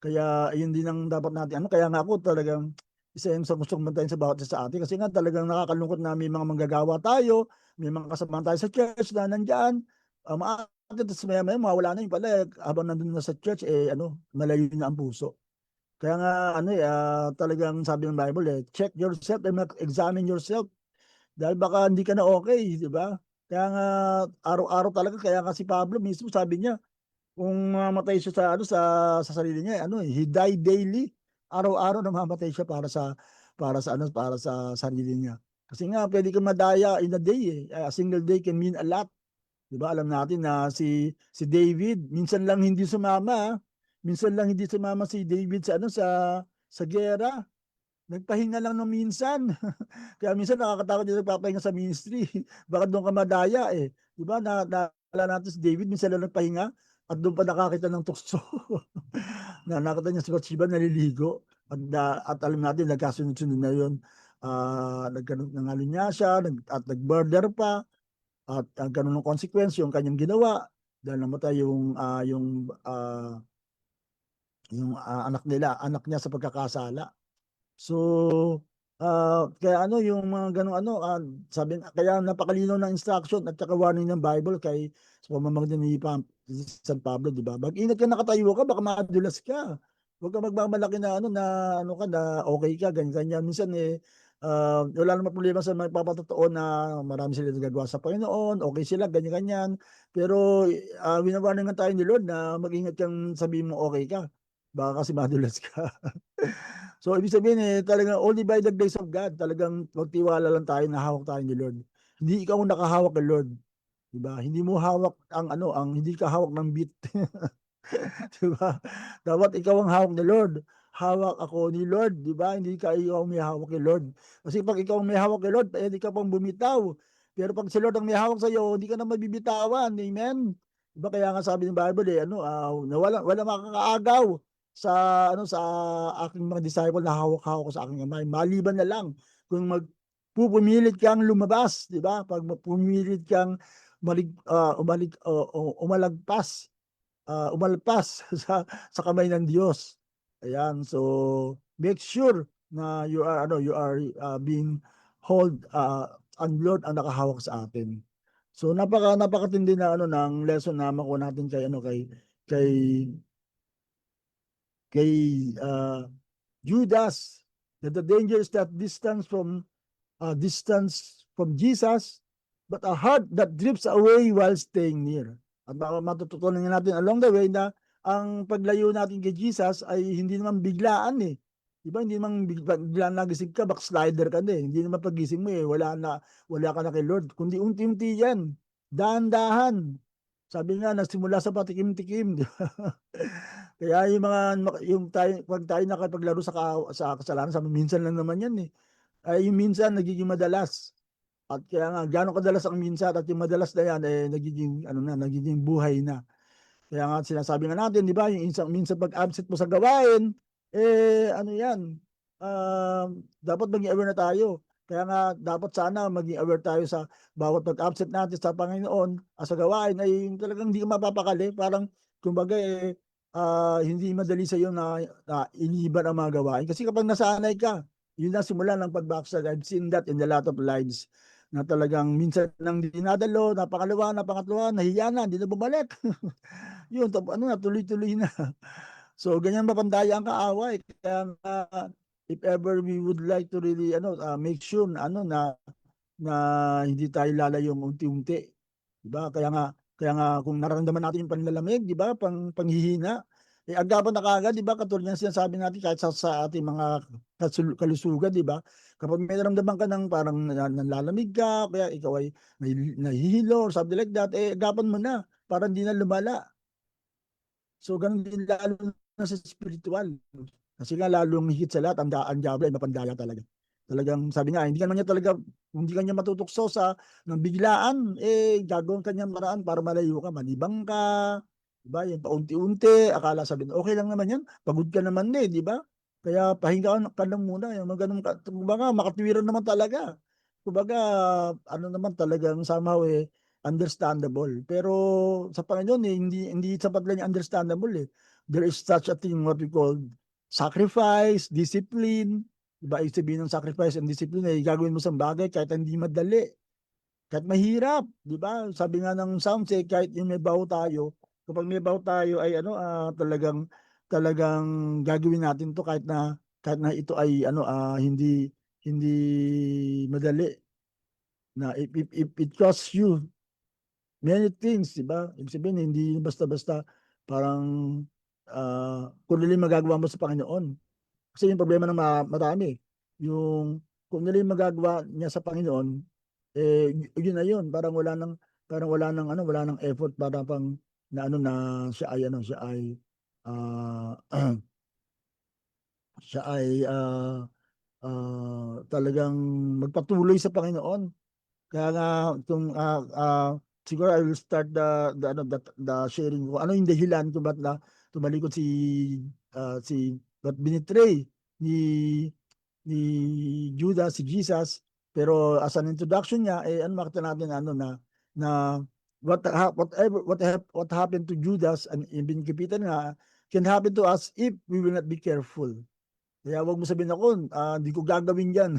Kaya ayun din ang dapat natin kaya nga ako talagang isa yan sa gustong bantayan sa bawat isa sa atin kasi nga talagang nakakalungkot na may mga manggagawa tayo, may mga kasama tayo sa church na nandiyan, maaakit tapos maya-maya mawawala na yung pala habang nandun na sa church malayo na ang puso. Kaya nga talagang sabi ng Bible check yourself and examine yourself dahil baka hindi ka na okay, di ba? Kaya nga araw-araw talaga kaya nga si Pablo mismo sabi niya kung mamatay siya sa sarili niya he died daily. Araw-araw namamatay siya para sa sarili niya. Kasi nga pwede kang madaya in a day A single day can mean a lot. 'Di ba? Alam natin na si David minsan lang hindi sumama. Minsan lang hindi sumama si David sa giyera. Nagpahinga lang ng minsan. Kaya minsan nakakatakot yung nagpapahinga sa ministry. Baka doon ka madaya 'Di ba? Naalala natin si David minsan lang nagpahinga at doon pa nakakita ng tukso. Na nakita niya si Bathsheba naliligo at alam natin nagkasunod-sunod na 'yon. Nagkaroon ng alinyasya, at nag-murder pa at nagkaroon ng consequence yung kanyang ginawa dahil namatay anak niya sa pagkakasala. So, kaya yung mga gano'ng sabi kaya napakalinaw ng instruction at saka warning ng Bible sa pamamagitan ni San Pablo, 'di ba? Mag-ingat ka, nakatayo ka, baka madulas ka. Huwag kang magmamalaki na okay ka, ganyan. Minsan wala namang problema sa magpapatotoo na marami sila nagagawa sa Panginoon, okay sila, ganyan-ganyan. Pero wina-warningan tayo ni Lord na mag-ingat kang sabihin mo okay ka. Baka kasi madulas ka. So, ibig sabihin talagang only by the grace of God, talagang magtiwala lang tayo na hawak tayo ni Lord. Hindi ikaw ang nakahawak kay Lord. Diba? Hindi mo hawak hindi ka hawak ng beat. Diba? Dapat ikaw ang hawak ni Lord. Hawak ako ni Lord, di ba? Hindi ka ikaw may hawak kay Lord. Kasi pag ikaw may hawak kay Lord, hindi ka pang bumitaw. Pero pag si Lord ang may hawak sa iyo, hindi ka na mabibitawan. Amen. Diba kaya nga sabi ng Bible na wala makakaagaw sa aking mga disciple na hawak-hawak ko sa aking kamay. Maliban na lang kung pumilit kang lumabas, di ba? Pag pumilit kang umalpas sa kamay ng Diyos. Ayan, so make sure na you are being hold ang Lord ang nakahawak sa atin. So napakatindi na ng lesson na makuha natin kay Judas, that the danger is that distance from Jesus, but a heart that drifts away while staying near. At matututunan natin along the way na ang paglayo natin kay Jesus ay hindi naman biglaan Diba? Hindi naman biglaan nagising ka, backslider ka Hindi naman pagising mo wala ka na kay Lord. Kundi unti-unti yan. Dahan-dahan. Sabi nga, nagsimula sa patikim-tikim. Kaya pag tayo nakapaglaro sa kasalanan, minsan lang naman yan ay yung minsan nagiging madalas. At kaya nga, gano'ng kadalas ang minsan at yung madalas na yan, nagiging buhay na. Kaya nga sinasabi nga natin, di ba, yung minsan pag-absent mo sa gawain, dapat maging aware na tayo. Kaya nga, dapat sana maging aware tayo sa bawat pag-absent natin sa Panginoon sa gawain ay talagang hindi ka mapapakali. Parang, kumbaga, hindi madali sa iyo na iniban ang mga gawain. Kasi kapag nasanay ka, yun na simula ng pag-backslide. I've seen that in a lot of lives na talagang minsan nang dinadalo, napakalawa, napangatluwa, nahiya na, hindi na bumalik. Yun, tuloy-tuloy na. So, ganyan mapandaya ang kaaway. Kaya if ever we would like to really make sure na na hindi tayo lalayong unti-unti. 'Di ba? Kaya nga kung nararamdaman natin yung panlalamig, 'di ba? Panghihina, agapan na kaagad, 'di ba? Katulad ng sinasabi natin kahit sa ating mga kalusugan, 'di ba? Kapag may naramdaman ka ng parang nanlalamig ka, kaya ikaw ay nahihilo or something like that, agapan mo na para hindi na lumala. So ganun din lalo na sa spiritual. Kasi nga lalong higit sa lahat, ang diablo ay mapandaya talaga. Talagang sabi nga, hindi ka niya matutukso ng biglaan, gagawin ka niyang maraan para malayo ka, malibang ka, di ba? Yung paunti-unti, akala sabi, okay lang naman yan, pagod ka naman di ba? Kaya pahinga ka lang muna, yung mga ganun, kumbaga, makatwiran naman talaga. Kumbaga, ano naman talagang somehow understandable. Pero sa Panginoon hindi sapat lang yung understandable There is such a thing what we call sacrifice, discipline. Diba? Ibig sabihin ng sacrifice and discipline ay gagawin mo sa bagay kahit hindi madali, kahit mahirap. Diba? Sabi nga ng Psalms kahit yung may baho tayo, kapag may baho tayo ay talagang gagawin natin to kahit na ito ay hindi hindi madali. Na if it costs you many things, di ba? Ibig sabihin, hindi basta-basta parang kung nila yung magagawa mo sa Panginoon. Kasi yung problema ng marami, yung kung nila yung magagawa niya sa Panginoon, yun na yun. Wala nang effort para pang na ah, siya ay talagang magpatuloy sa Panginoon. Kaya nga kung siguro I will start the sharing ko. Ano yung dahilan kung ba't tumalikod ba't binitray ni ni Judas si Jesus, pero as an introduction niya makita natin na what happened to Judas and yung binkipitan nga can happen to us if we will not be careful. Kaya wag mo sabihin ako, hindi ko gagawin yan.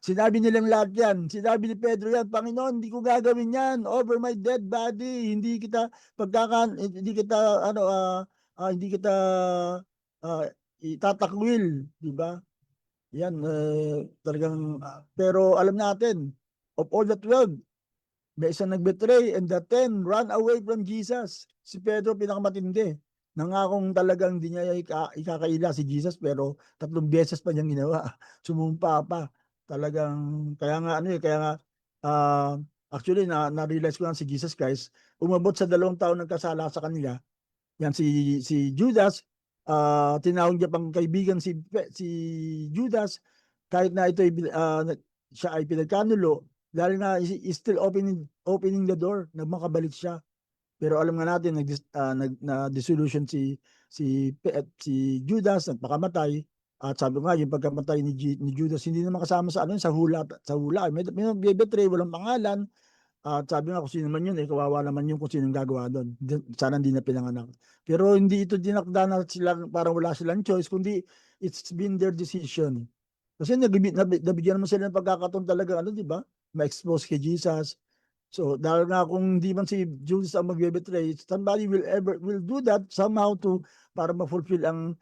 Sinabi nilang lahat yan. Sinabi ni Pedro yan, Panginoon, hindi ko gagawin yan. Over my dead body. Hindi kita itatakwil. Di ba? Yan, talagang, pero alam natin, of all the 12, may isang nagbetray and the 10 ran away from Jesus. Si Pedro pinakamatindi. Nangakong talagang hindi niya ikakaila si Jesus pero 3 beses pa niyang ginawa. Sumumpa pa. Talagang kaya nga uh, actually na-realize ko lang si Jesus Christ umabot sa 2 taon nagkasala sa kanila. Yan si Judas, tinawag niya pang kaibigan si Judas kahit na siya ay pinagkanulo dahil na is still opening the door, nagmakabalik siya. Pero alam nga natin na dissolution si Judas, nagpakamatay. At sabi nga yung pagkamatay ni Judas hindi naman kasama sa hula. May betray, walang pangalan. At sabi nga kung sino man yun, kawawa naman yung kung sinong gagawa doon. Sana hindi na pinanganak. Pero hindi ito dinakda na parang wala silang choice, kundi it's been their decision. Kasi nabigyan naman sila ng pagkakataon talaga, di ba? Ma-expose kay Jesus. So, dahil nga kung hindi man si Judas ang magbe-betray, somebody will do that somehow para ma-fulfill ang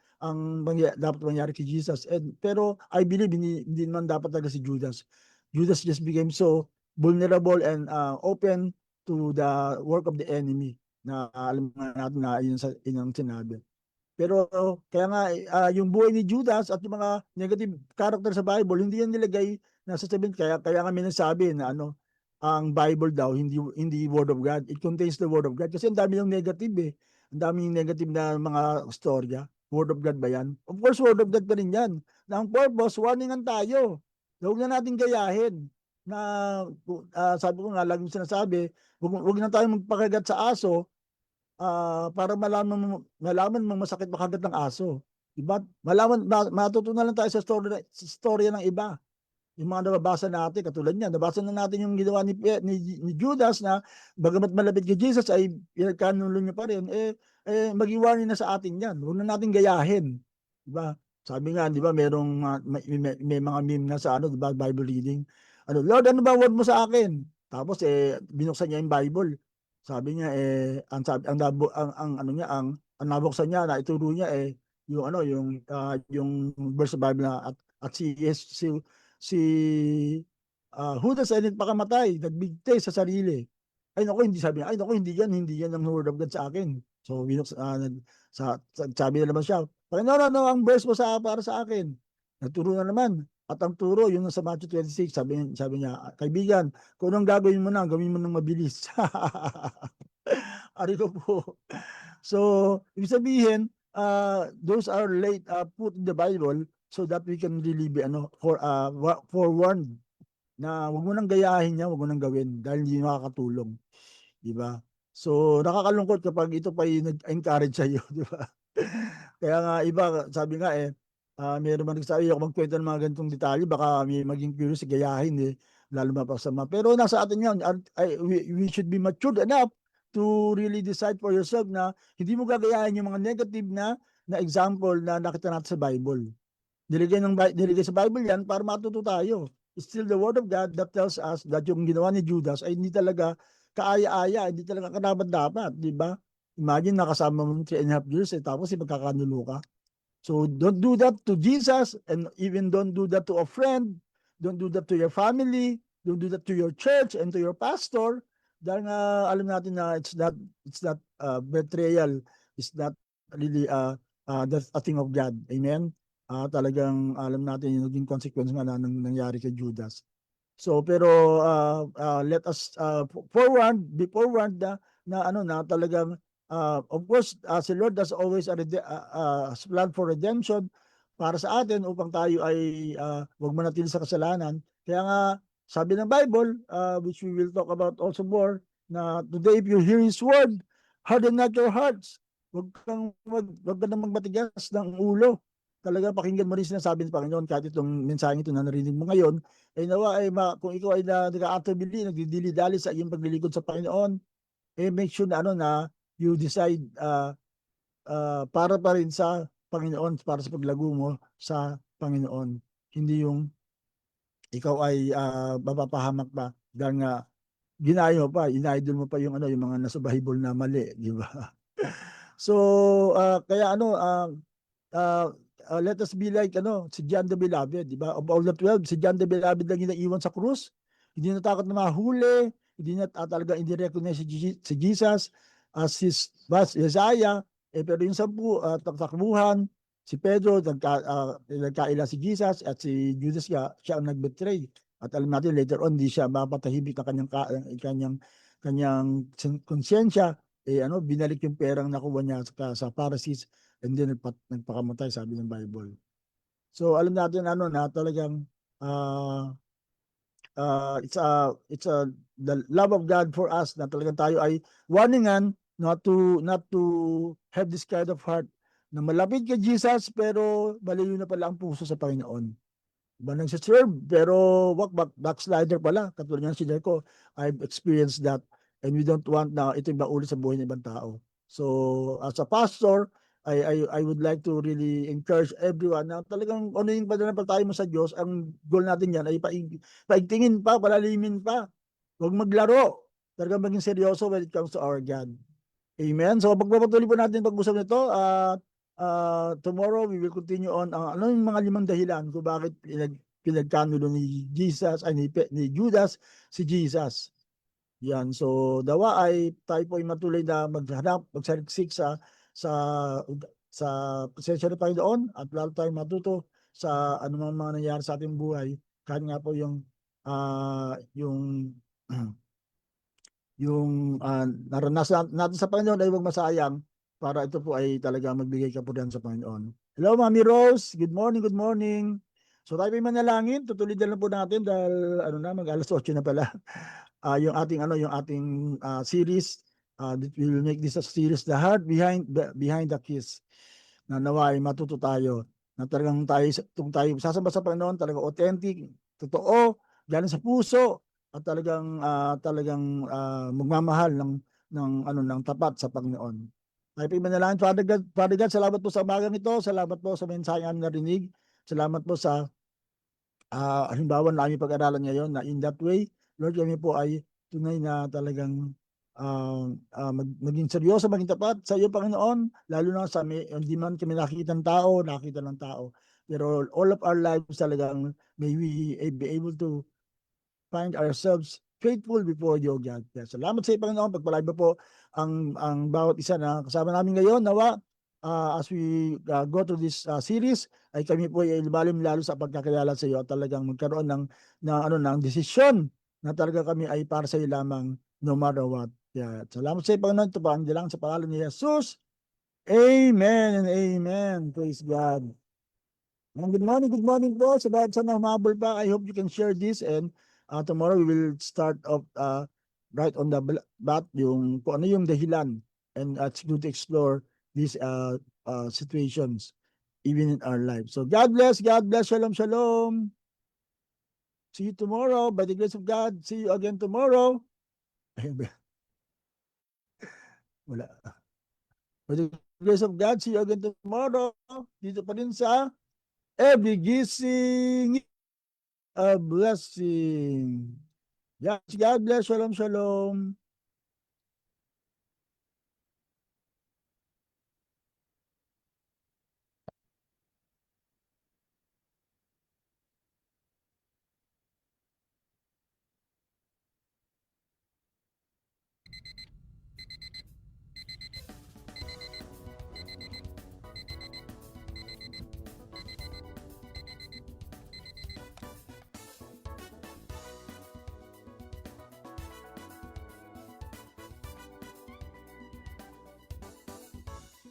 dapat mangyari kay Jesus. Pero I believe hindi naman dapat talaga si Judas. Judas just became so vulnerable and open to the work of the enemy na alam natin na yun ang sinabi. Pero kaya nga yung buhay ni Judas at yung mga negative character sa Bible, hindi yan nilagay na sasabihin. Kaya nga may nagsabi na ang Bible daw hindi Word of God. It contains the Word of God. Kasi ang dami ng negative Ang dami ng negative na mga storya. Word of God ba yan? Of course, Word of God pa rin yan. Na ang purpose, warningan tayo. Huwag na natin gayahin. Na sabi ko nga, laging sinasabi, huwag na tayo magpakagat sa aso para malaman mong masakit makagat ng aso. Diba? Matutunan lang tayo sa storya ng iba. Yung mga nababasa natin, katulad niya, nabasa na natin yung ginawa ni Judas na bagamat malapit kay Jesus ay pinagkanulo niya pa rin, mag-iwanin na sa atin yan. Huwag na natin gayahin. Diba? Sabi nga, diba, may mga meme na sa diba, Bible reading. Lord, ano ba word mo sa akin? Tapos binuksan niya yung Bible. Sabi niya ang nabuksan niya na ituro niya yung ano, yung verse of Bible na at si Judas ay nagpakamatay, nagbigti sa sarili. Ay naku, hindi sabi niya, ay naku, hindi yan ang word of God sa akin. So, sabi na naman siya, Panginoon, ano ang verse mo para sa akin? Nagturo na naman. At ang turo, yung nasa Matthew 26, sabi niya, kaibigan, kung anong gagawin mo na, gawin mo nang mabilis. Ari ko po. So, ibig sabihin, those are late put in the Bible so that we can really be forewarned na wag mo nang gayahin niya, wag mo nang gawin dahil hindi makakatulong, di ba? So, nakakalungkot kapag ito pa yung nag-encourage sa iyo, di ba? Kaya nga iba, sabi nga meron man nagsabi ako magkwento ng mga ganitong detalye, baka may maging curious, gayahin lalo mapasama. Pero nasa atin yan, we should be matured enough to really decide for yourself na hindi mo gagayahin yung mga negative na example na nakita natin sa Bible. Niligay sa Bible yan para matuto tayo. It's still the word of God that tells us that yung ginawa ni Judas ay hindi talaga kaaya-aya, hindi talaga karapat-dapat, di ba? Imagine nakasama mo 3.5 years tapos magkakanulo ka. So don't do that to Jesus, and even don't do that to a friend, don't do that to your family, don't do that to your church and to your pastor. Dahil nga alam natin na it's not betrayal, it's not really that's a thing of God. Amen. Talagang alam natin yung naging consequence nga na nangyari kay Judas. So pero let us be forewarned na talagang of course si Lord has always a plan for redemption para sa atin upang tayo ay wag manatili sa kasalanan. Kaya nga sabi ng Bible, which we will talk about also more, na today if you hear His word, harden not your hearts. Wag ka nang magmatigas ng ulo. Talaga pakinggan mo rin sinasabi ng Panginoon kahit itong mensaheng ito na narinig mo ngayon, ay nawa kung ikaw ay nag-aatubili, nagdidili-dali sa iyong paglilingkod sa Panginoon, make sure na you decide para pa rin sa Panginoon, para sa paglago mo sa Panginoon. Hindi yung ikaw ay mapapahamak pa dahil nga ginayo pa, inaidol mo pa yung yung mga nasa Bible na mali, di ba? So, kaya let us be like si John the Beloved, di ba? Of all the 12, si John the Beloved lang yung naiwan sa krus. Hindi natakot na mahuli, hindi na talaga hindi recognize si Jesus as his Messiah. Pero yung 10 takbuhan, si Pedro nagkaila si Jesus at si Judas siya ang nag-betray. At alam natin later on, hindi siya mapatahimik ng kanyang konsensya. Binalik yung perang nakuha niya sa Pharisees, and then nagpakamatay, sabi ng Bible. So alam natin na talagang it's the love of God for us na talagang tayo ay warningan not to have this kind of heart na malapit kay Jesus pero malayo na pala ang puso sa Panginoon. Diba, nagsiserve pero backslider pala, katulad ng sinabi ko, I've experienced that, and we don't want na ito yung maulit sa buhay ng ibang tao. So as a pastor, I would like to really encourage everyone na talagang ano yung pananampalataya mo sa Diyos, ang goal natin yan ay paigtingin pa, palalimin pa. Huwag maglaro. Talagang maging seryoso when it comes to our God. Amen. So pagpapatuloy po natin pag-usap nito, tomorrow we will continue on ano yung mga 5 dahilan kung bakit pinagkanulo ni Judas si Jesus. Yan. So dawa ay tayo po ay matuloy na magsaliksik sa presensya ng Panginoon at lalo tayong matuto sa anumang mga nangyari sa ating buhay. Kahit nga po yung naranasan natin sa Panginoon ay huwag masayang para ito po ay talaga magbigay kapurihan sa Panginoon. Hello, Mami Rose. Good morning, good morning. So tayo po manalangin. Tutuloy na lang po natin dahil mag-alas 8 na pala. Yung ating series, we will make this a series, The Heart Behind the Kiss. Na naway matuto tayo na talagang tayo sasamba sa Panginoon, talagang authentic, totoo, galing sa puso, at talagang magmamahal ng tapat sa Panginoon. Tayo po manalangin. Father God, salamat po sa umagang ito, salamat po sa mensahe namin narinig, salamat po sa halimbawa na aming pag-aralan ngayon na in that way, Lord, kami po ay tunay na talagang maging seryoso, maging tapat sa iyo, Panginoon, lalo na sa hindi man kami nakita ng tao. Pero all of our lives talagang may we be able to find ourselves faithful before you, God. Kaya salamat sa iyo, Panginoon. Pagpalain mo po ang bawat isa na kasama namin ngayon. Nawa, as we go through this series, ay kami po ay lumalim lalo sa pagkakilala sa iyo at talagang magkaroon ng desisyon na talaga kami ay para sa iyo lamang no matter what. Kaya salamat sa iyo, Panginoon. Ito pa ang dilang sa pangalan ni Jesus. Amen and amen. Praise God. And good morning po. Sa lahat sana humabol pa, I hope you can share this and tomorrow we will start off right on the bat yung kung ano yung dahilan, and it's good to explore these situations even in our lives. So God bless, shalom, shalom. See you tomorrow by the grace of God. See you again tomorrow. Wala. By the grace of God, see you again tomorrow. Dito pa rin sa Every Gising a Blessing. Yes, God bless. Shalom, shalom.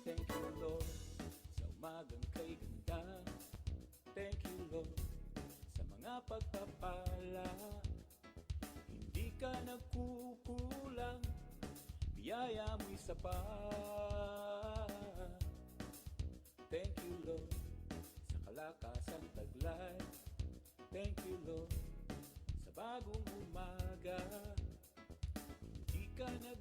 Thank you, Lord, sa umagang kay ganda. Thank you, Lord, sa mga pagpapala. Hindi ka nagkukulang, biyaya mo'y sapat. Thank you, Lord, sa kalakasang taglay. Thank you, Lord, sa bagong umaga. Hindi ka nag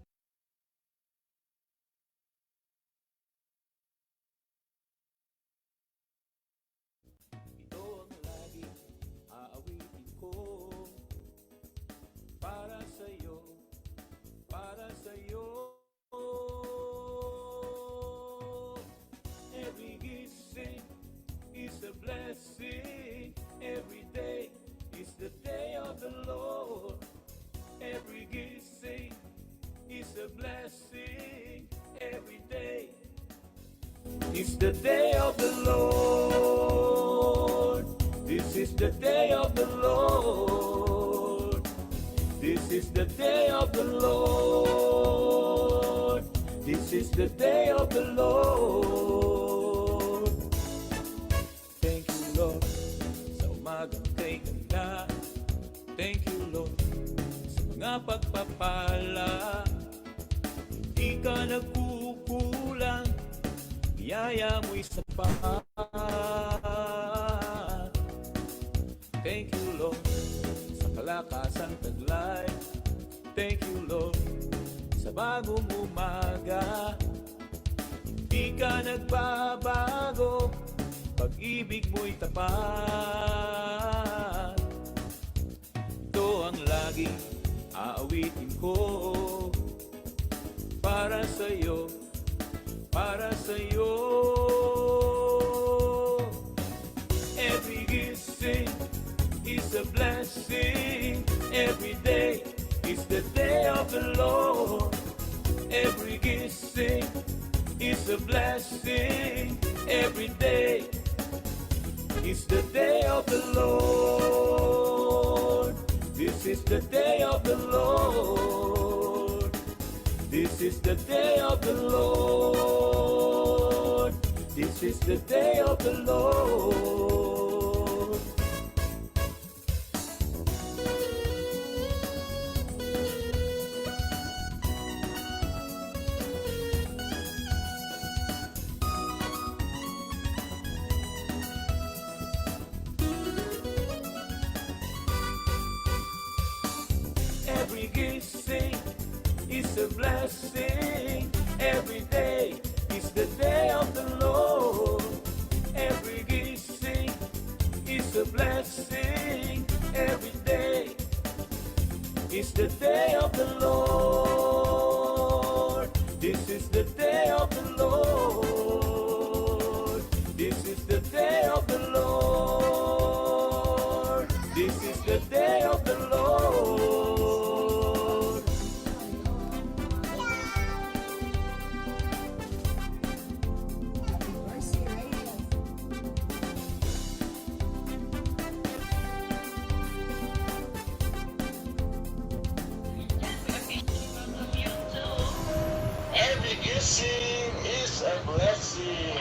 Ito ang lagi aawitin ko. Para sa'yo, para sa'yo. Every gising is a blessing. Every day is the day of the Lord. Every gising is a blessing. Every day is the day of the Lord. This is the day of the Lord. This is the day of the Lord. This is the day of the Lord. Thank you, Lord, sa umagang kay ganda. Thank you, Lord, sa mga pagpapala. Hindi ka nagkukulang, biyaya mo'y sapat. Thank you, Lord, sa kalakasang taglay. Thank you, Lord, sa bagong umaga. Di ka nagbabago, pag-ibig mo'y tapat. Ito ang laging aawitin ko. Para sa'yo, para sa'yo. Every gising is a blessing. Every day is the day of the Lord. Every gising is a blessing. Every day is the day of the Lord. This is the day of the Lord. This is the day of the Lord. This is the day of the Lord. Every gising is a blessing. Every day is the day of the Lord. Every gising is a blessing. Every day is the day of the Lord. Every gising is a blessing.